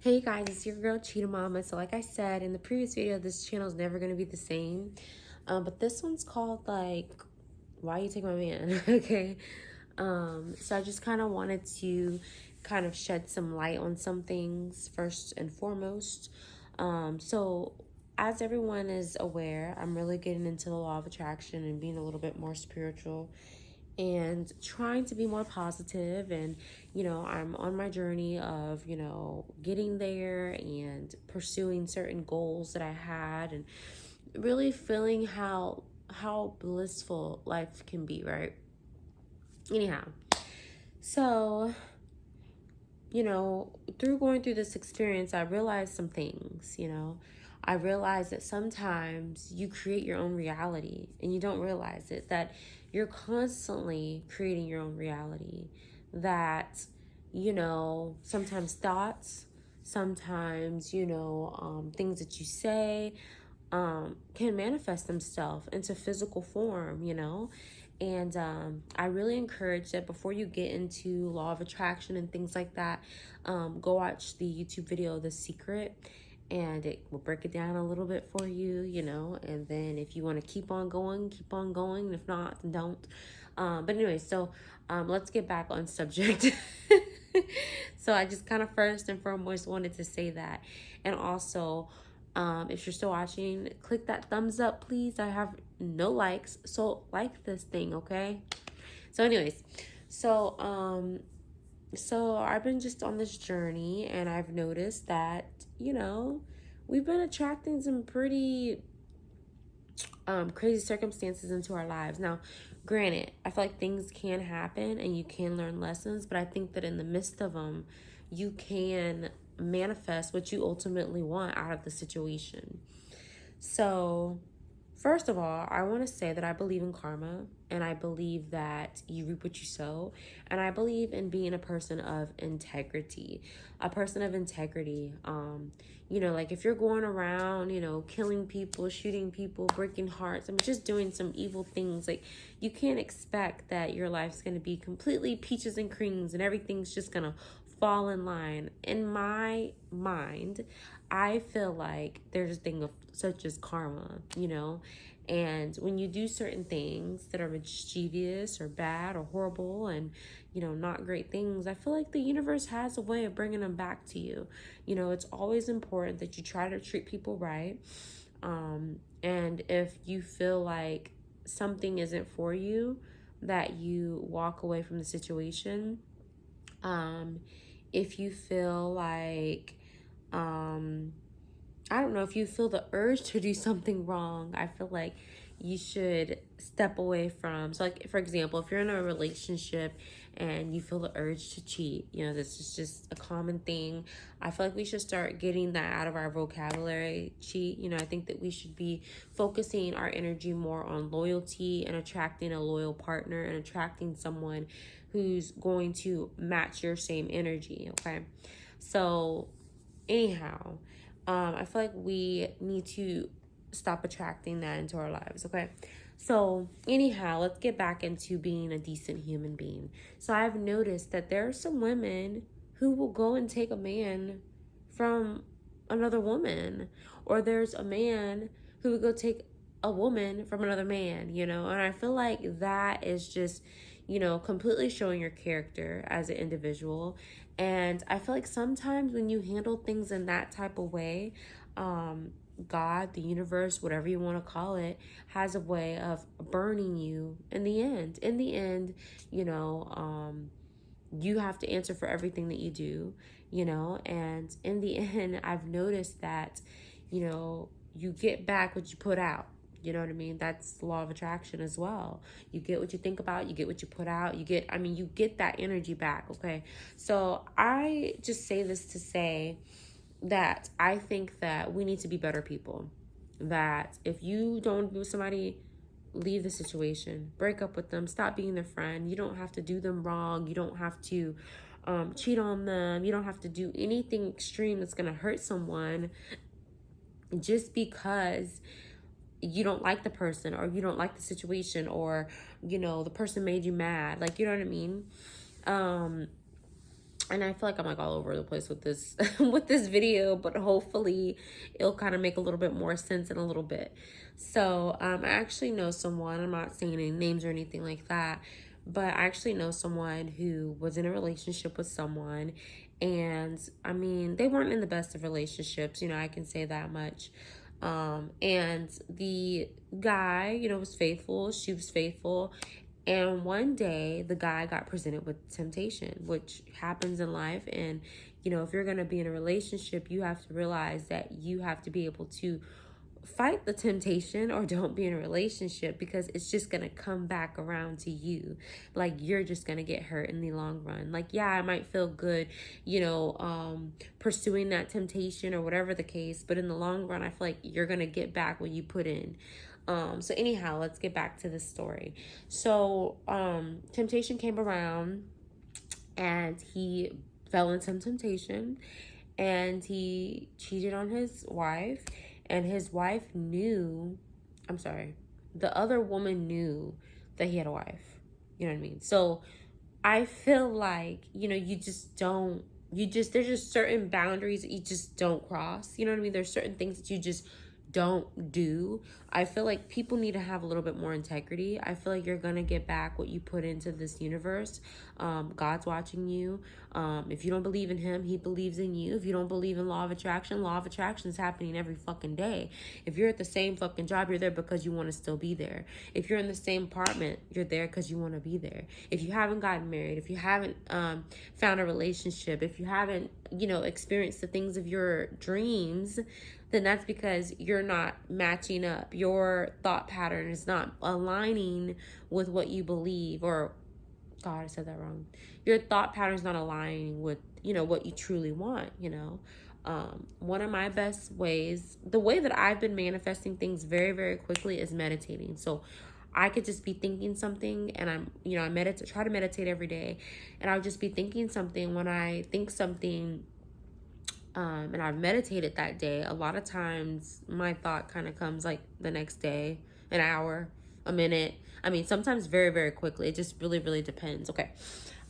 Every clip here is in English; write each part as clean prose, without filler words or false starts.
Hey guys, it's your girl Cheetah Mama. So like I said in the previous video, this channel is never going to be the same. But this one's called like, why you take my man? Okay. So I just kind of wanted to kind of shed some light on some things first and foremost. So as everyone is aware, I'm really getting into the law of attraction and being a little bit more spiritual and trying to be more positive. And I'm on my journey of getting there and pursuing certain goals that I had, and really feeling how blissful life can be, right? Anyhow, so through going through this experience, I realized some things. I realized that sometimes you create your own reality and you don't realize it, that you're constantly creating your own reality. That, sometimes thoughts, sometimes, things that you say can manifest themselves into physical form, And I really encourage that before you get into law of attraction and things like that, go watch the YouTube video, The Secret, and it will break it down a little bit for you, and then if you want to keep on going, keep on going. If not, then don't. But anyway, so let's get back on subject. So I just kind of first and foremost wanted to say that. And also, if you're still watching, click that thumbs up, please. I have no likes, so like this thing, okay? So anyways, so I've been just on this journey, and I've noticed that, we've been attracting some pretty crazy circumstances into our lives. Now, granted, I feel like things can happen and you can learn lessons, but I think that in the midst of them, you can manifest what you ultimately want out of the situation. So, first of all, I want to say that I believe in karma, and I believe that you reap what you sow, and I believe in being a person of integrity. A person of integrity, like if you're going around, killing people, shooting people, breaking hearts, just doing some evil things, like you can't expect that your life's going to be completely peaches and creams and everything's just going to fall in line. In my mind, I feel like there's a thing of such as karma, and when you do certain things that are mischievous or bad or horrible and, not great things, I feel like the universe has a way of bringing them back to you. It's always important that you try to treat people right. And if you feel like something isn't for you, that you walk away from the situation. If you feel like, I don't know, if you feel the urge to do something wrong, I feel like you should step away from. So like, for example, if you're in a relationship and you feel the urge to cheat, this is just a common thing. I feel like we should start getting that out of our vocabulary, cheat. I think that we should be focusing our energy more on loyalty and attracting a loyal partner and attracting someone who's going to match your same energy, okay? So anyhow, I feel like we need to stop attracting that into our lives, okay? So anyhow, let's get back into being a decent human being. So I've noticed that there are some women who will go and take a man from another woman, or there's a man who would go take a woman from another man, and I feel like that is just, completely showing your character as an individual. And I feel like sometimes when you handle things in that type of way, God, the universe, whatever you want to call it, has a way of burning you in the end. In the end, you have to answer for everything that you do, and in the end, I've noticed that, you get back what you put out. You know what I mean? That's the law of attraction as well. You get what you think about, you get what you put out, you get that energy back, okay? So I just say this to say that I think that we need to be better people. That if you don't do somebody, leave the situation, break up with them, stop being their friend. You don't have to do them wrong. You don't have to cheat on them. You don't have to do anything extreme that's going to hurt someone just because you don't like the person, or you don't like the situation, or the person made you mad, like, you know what I mean? and I feel like I'm like all over the place with this with this video, but hopefully it'll kind of make a little bit more sense in a little bit. So I actually know someone, I'm not saying any names or anything like that, but I actually know someone who was in a relationship with someone, and I mean, they weren't in the best of relationships, you know, I can say that much. And the guy, you know, was faithful, she was faithful, and one day the guy got presented with temptation, which happens in life. And, you know, if you're going to be in a relationship, you have to realize that you have to be able to fight the temptation, or don't be in a relationship, because it's just going to come back around to you. Like, you're just going to get hurt in the long run. Like, yeah, I might feel good, you know, pursuing that temptation or whatever the case, but in the long run, I feel like you're going to get back what you put in. So anyhow, let's get back to the story. So temptation came around, and he fell into temptation, and he cheated on his wife, and his wife knew, I'm sorry, the other woman knew that he had a wife. You know what I mean? So I feel like, you know, there's just certain boundaries that you just don't cross. You know what I mean? There's certain things that you just don't do. I feel like people need to have a little bit more integrity. I feel like you're gonna get back what you put into this universe. God's watching you. If you don't believe in him, he believes in you. If you don't believe in law of attraction is happening every fucking day. If you're at the same fucking job, you're there because you want to still be there. If you're in the same apartment, you're there because you want to be there. If you haven't gotten married, if you haven't found a relationship, if you haven't, you know, experienced the things of your dreams, then that's because you're not matching up. Your thought pattern is not aligning with what you believe, or God, I said that wrong. Your thought pattern is not aligning with, you know, what you truly want, you know. One of my best ways, the way that I've been manifesting things very, very quickly, is meditating. So I could just be thinking something, and I try to meditate every day, and I'll just be thinking something. When I think something, and I've meditated that day, a lot of times my thought kind of comes like the next day, an hour, a minute. I mean, sometimes very, very quickly. It just really, really depends. Okay.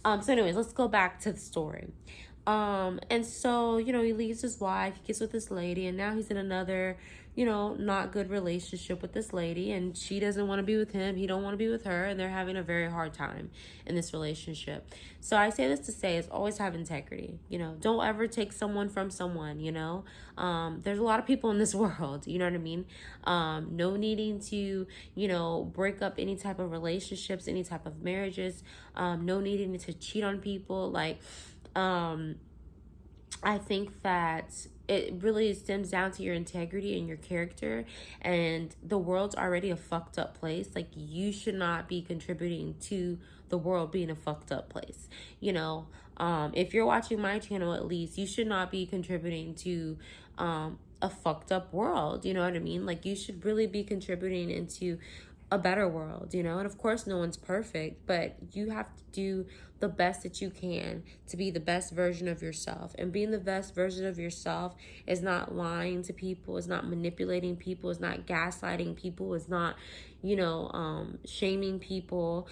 So anyways, let's go back to the story. And so, you know, he leaves his wife, he gets with this lady, and now he's in another, you know, not good relationship with this lady, and she doesn't want to be with him, he don't want to be with her, and they're having a very hard time in this relationship. So I say this to say is always have integrity. You know, don't ever take someone from someone, you know. There's a lot of people in this world, you know what I mean? No needing to, you know, break up any type of relationships, any type of marriages, no needing to cheat on people. Like, I think that it really stems down to your integrity and your character, and the world's already a fucked up place. Like, you should not be contributing to the world being a fucked up place. You know, if you're watching my channel, at least you should not be contributing to a fucked up world. You know what I mean? Like, you should really be contributing into a better world, you know. And of course, no one's perfect, but you have to do the best that you can to be the best version of yourself. And being the best version of yourself is not lying to people, is not manipulating people, is not gaslighting people, is not, you know, shaming people,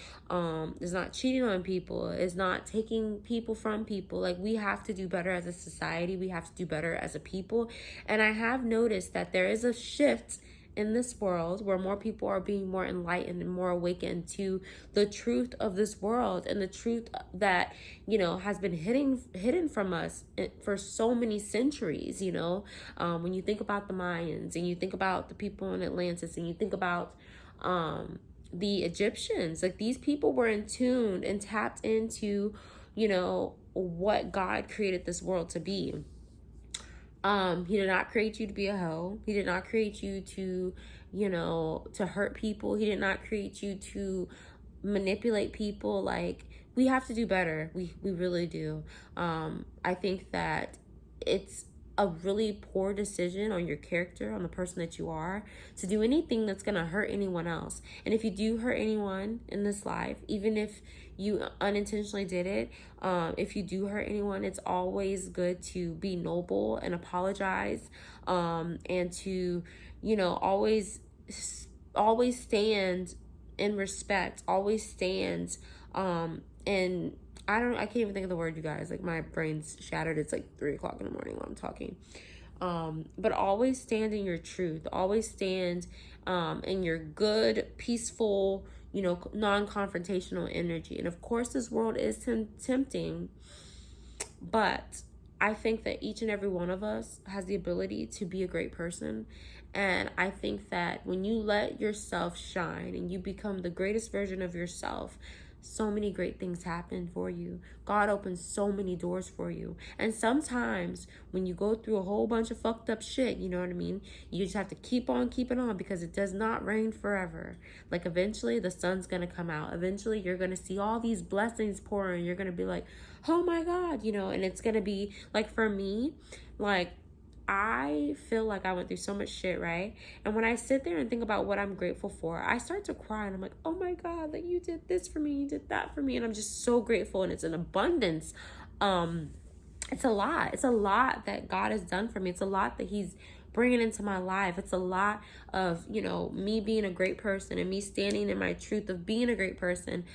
is not cheating on people, is not taking people from people. Like, we have to do better as a society, we have to do better as a people. And I have noticed that there is a shift in this world where more people are being more enlightened and more awakened to the truth of this world, and the truth that, you know, has been hidden from us for so many centuries. You know, when you think about the Mayans, and you think about the people in Atlantis, and you think about the Egyptians, like, these people were in tune and tapped into, you know, what God created this world to be. He did not create you to be a hoe. He did not create you to, you know, to hurt people. He did not create you to manipulate people. Like, we have to do better. We really do. I think that it's a really poor decision on your character, on the person that you are, to do anything that's going to hurt anyone else. And if you do hurt anyone in this life, even if you unintentionally did it, if you do hurt anyone, it's always good to be noble and apologize, and to, you know, always stand in respect, always stand in I can't even think of the word, you guys. Like, my brain's shattered. It's like 3 o'clock in the morning while I'm talking. But always stand in your truth. Always stand in your good, peaceful, non-confrontational energy. And of course, this world is tempting, but I think that each and every one of us has the ability to be a great person. And I think that when you let yourself shine and you become the greatest version of yourself, so many great things happen for you. God opens so many doors for you. And sometimes when you go through a whole bunch of fucked up shit, you know what I mean? You just have to keep on keeping on, because it does not rain forever. Like, eventually the sun's going to come out. Eventually you're going to see all these blessings pour in. You're going to be like, oh my God, and it's going to be like, for me, like, I feel like I went through so much shit, right? And when I sit there and think about what I'm grateful for, I start to cry, and I'm like, oh my God, that you did this for me, you did that for me. And I'm just so grateful, and it's an abundance. It's a lot. It's a lot that God has done for me. It's a lot that He's bringing into my life. It's a lot of, me being a great person and me standing in my truth of being a great person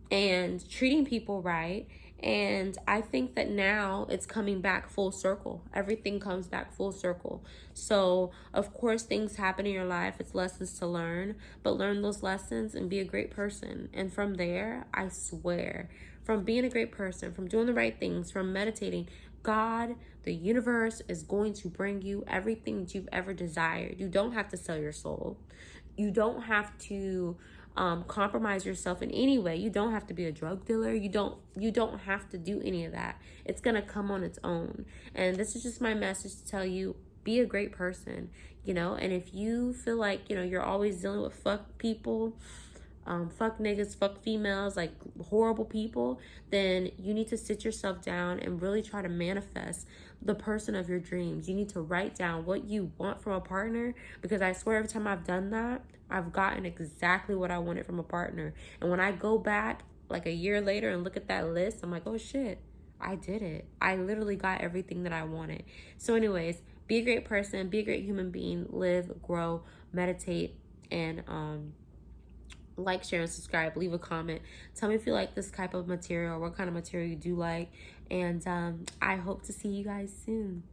and treating people right. And I think that now it's coming back full circle. Everything comes back full circle. So, of course, things happen in your life. It's lessons to learn, but learn those lessons and be a great person. And from there, I swear, from being a great person, from doing the right things, from meditating, God, the universe is going to bring you everything that you've ever desired. You don't have to sell your soul. You don't have to compromise yourself in any way. You don't have to be a drug dealer. You don't have to do any of that. It's gonna come on its own. And this is just my message to tell you: be a great person. And if you feel like you're always dealing with fuck people, fuck niggas, fuck females, like horrible people, then you need to sit yourself down and really try to manifest the person of your dreams. You need to write down what you want from a partner, because I swear every time I've done that, I've gotten exactly what I wanted from a partner. And when I go back like a year later and look at that list, I'm like, oh shit, I did it. I literally got everything that I wanted. So anyways, be a great person, be a great human being, live, grow, meditate, and like, share, and subscribe. Leave a comment. Tell me if you like this type of material, or what kind of material you do like. And I hope to see you guys soon.